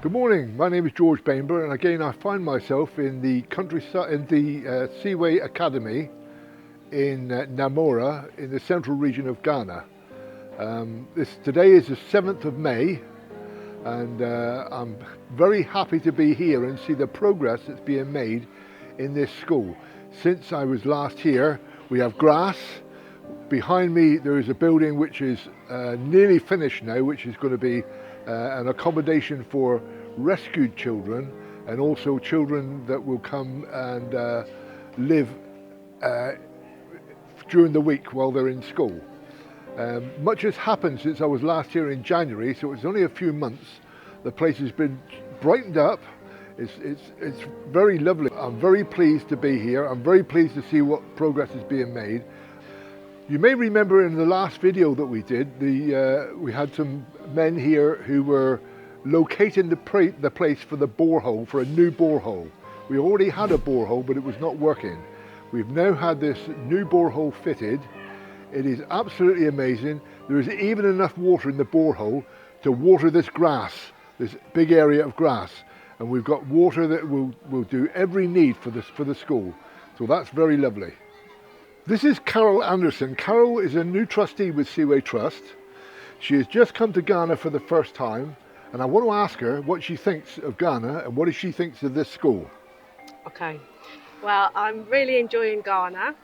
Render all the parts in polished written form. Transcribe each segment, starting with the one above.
Good morning, my name is George Bainborough, and again I find myself in the countryside, in the Seeway Academy in Namanwora in the central region of Ghana. Today is the 7th of May, and I'm very happy to be here and see the progress that's being made in this school. Since I was last here, we have grass. Behind me there is a building which is nearly finished now, which is going to be an accommodation for rescued children and also children that will come and live during the week while they're in school. Much has happened since I was last here in January, so it's only a few months. The place has been brightened up. It's very lovely. I'm very pleased to be here. I'm very pleased to see what progress is being made. You may remember in the last video that we did, we had some men here who were locating the place for the borehole, for a new borehole. We already had a borehole, but it was not working. We've now had this new borehole fitted. It is absolutely amazing. There is even enough water in the borehole to water this grass, this big area of grass. And we've got water that will do every need for the school. So that's very lovely. This is Carol Anderson. Carol is a new trustee with Seeway Trust. She has just come to Ghana for the first time, and I want to ask her what she thinks of Ghana and what she thinks of this school. Okay, well, I'm really enjoying Ghana.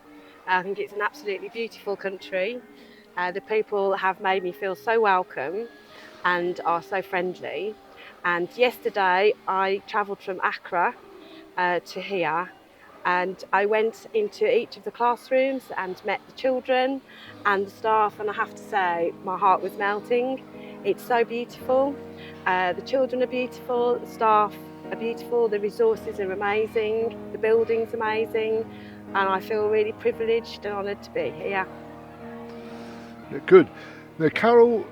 I think it's an absolutely beautiful country. The people have made me feel so welcome and are so friendly. And yesterday I travelled from Accra to here, and I went into each of the classrooms and met the children and the staff, and I have to say my heart was melting. It's so beautiful. The children are beautiful, the staff are beautiful, the resources are amazing, the building's amazing, and I feel really privileged and honoured to be here. Good. Now, Carol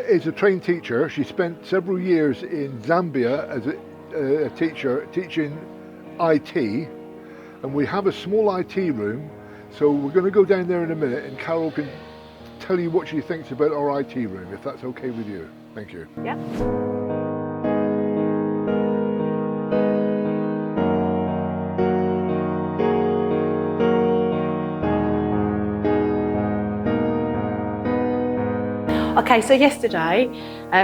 is a trained teacher. She spent several years in Zambia as a teacher teaching IT. And we have a small IT room, so we're going to go down there in a minute and Carol can tell you what she thinks about our IT room, if that's okay with you. Thank you. Yeah. Okay, so yesterday,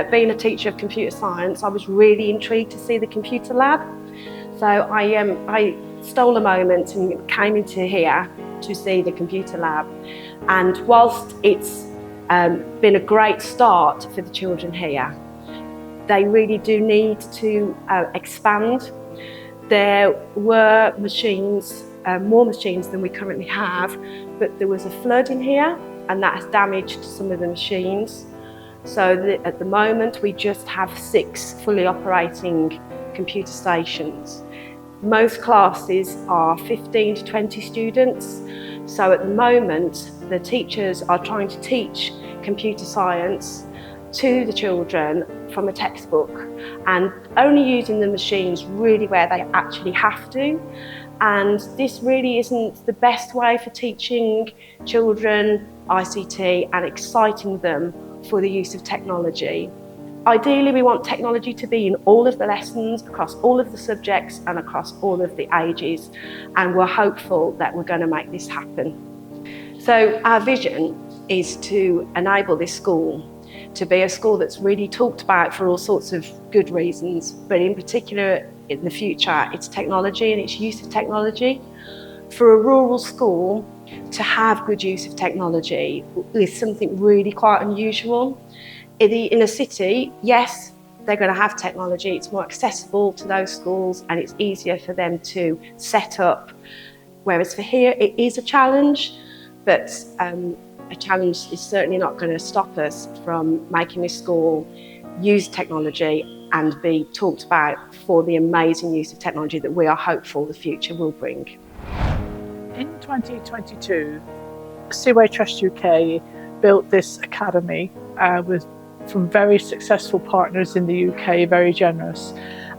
being a teacher of computer science, I was really intrigued to see the computer lab. So I stole a moment and came into here to see the computer lab. And whilst it's been a great start for the children here, they really do need to expand. There were machines, more machines than we currently have, but there was a flood in here and that has damaged some of the machines. So at the moment we just have 6 fully operating computer stations. Most classes are 15 to 20 students. So at the moment, the teachers are trying to teach computer science to the children from a textbook and only using the machines really where they actually have to. And this really isn't the best way for teaching children ICT and exciting them for the use of technology. Ideally, we want technology to be in all of the lessons, across all of the subjects and across all of the ages, and we're hopeful that we're going to make this happen. So our vision is to enable this school to be a school that's really talked about for all sorts of good reasons, but in particular in the future, it's technology and its use of technology. For a rural school to have good use of technology is something really quite unusual. In a city, yes, they're going to have technology. It's more accessible to those schools and it's easier for them to set up. Whereas for here, it is a challenge, but a challenge is certainly not going to stop us from making this school use technology and be talked about for the amazing use of technology that we are hopeful the future will bring. In 2022, Seeway Trust UK built this academy with from very successful partners in the UK, very generous.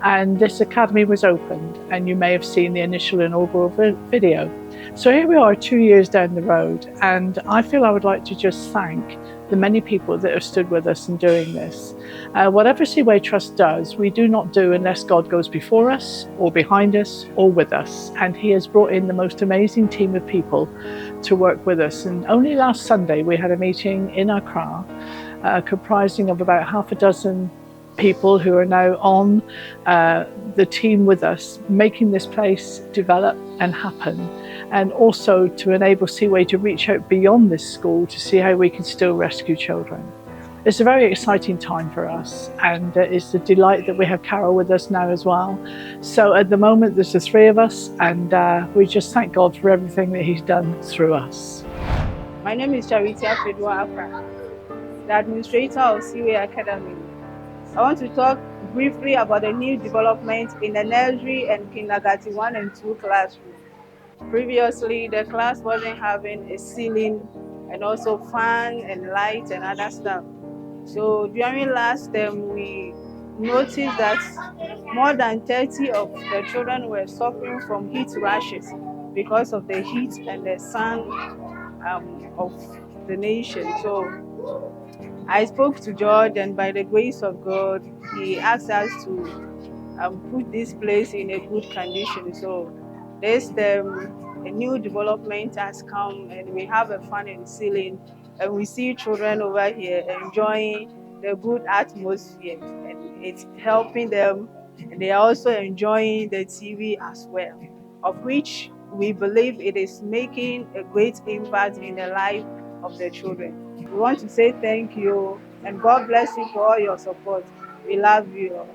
And this academy was opened, and you may have seen the initial inaugural video. So here we are 2 years down the road, and I feel I would like to just thank the many people that have stood with us in doing this. Whatever Seeway Trust does, we do not do unless God goes before us or behind us or with us. And he has brought in the most amazing team of people to work with us. And only last Sunday we had a meeting in Accra comprising of about half a dozen people who are now on the team with us, making this place develop and happen, and also to enable Seeway to reach out beyond this school to see how we can still rescue children. It's a very exciting time for us, and it's a delight that we have Carol with us now as well. So at the moment there's the three of us, and we just thank God for everything that he's done through us. My name is Charity Afedwa Afra, the administrator of Seeway Academy. I want to talk briefly about the new development in the nursery and kindergarten 1 and 2 classroom. Previously, the class wasn't having a ceiling and also fan and light and other stuff. So during last term, we noticed that more than 30 of the children were suffering from heat rashes because of the heat and the sun of the nation. So I spoke to George, and by the grace of God, he asked us to put this place in a good condition. So this a new development has come, and we have a fan and ceiling, and we see children over here enjoying the good atmosphere, and it's helping them, and they are also enjoying the TV as well, of which we believe it is making a great impact in the life of the children. We want to say thank you, and God bless you for all your support. We love you all.